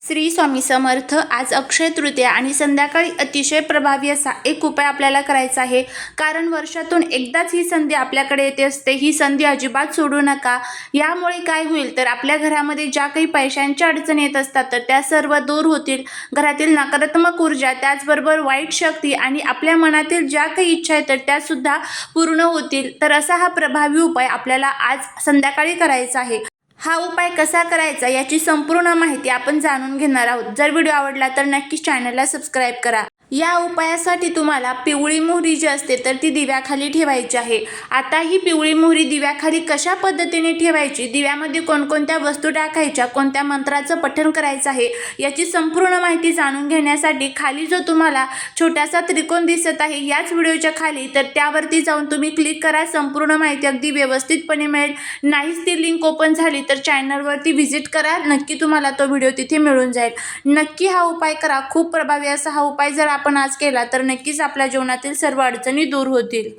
श्री स्वामी समर्थ. आज अक्षय तृतीया आणि संध्याकाळी अतिशय प्रभावी असा एक उपाय आपल्याला करायचा आहे. कारण वर्षातून एकदाच ही संधी आपल्याकडे येते असते. ही संधी अजिबात सोडू नका. यामुळे काय होईल तर आपल्या घरामध्ये ज्या काही पैशांच्या अडचणी येत असतात तर त्या सर्व दूर होतील. घरातील नकारात्मक ऊर्जा, त्याचबरोबर वाईट शक्ती आणि आपल्या मनातील ज्या काही इच्छा आहेत तर त्यासुद्धा पूर्ण होतील. तर असा हा प्रभावी उपाय आपल्याला आज संध्याकाळी करायचा आहे. हा उपाय कसा करायचा याची संपूर्ण माहिती आपण जाणून घेणार आहोत. जर व्हिडिओ आवडला तर नक्कीच चॅनलला सबस्क्राईब करा. या उपायासाठी तुम्हाला पिवळी मोहरी जी असते तर ती दिव्याखाली ठेवायची आहे. आता ही पिवळी मोहरी दिव्याखाली कशा पद्धतीने ठेवायची, दिव्यामध्ये कोणकोणत्या वस्तू टाकायच्या, कोणत्या मंत्राचं पठण करायचं आहे याची संपूर्ण माहिती जाणून घेण्यासाठी खाली जो तुम्हाला छोटासा त्रिकोण दिसत आहे याच व्हिडिओच्या खाली, तर त्यावरती जाऊन तुम्ही क्लिक करा. संपूर्ण माहिती अगदी व्यवस्थितपणे मिळेल. नाहीच ती लिंक ओपन झाली तर चॅनलवरती व्हिजिट करा. नक्की तुम्हाला तो व्हिडिओ तिथे मिळून जाईल. नक्की हा उपाय करा. खूप प्रभावी असा हा उपाय जर आपण आज केला तर नक्कीच आपल्या जीवनातील सर्व अडचणी दूर होतील.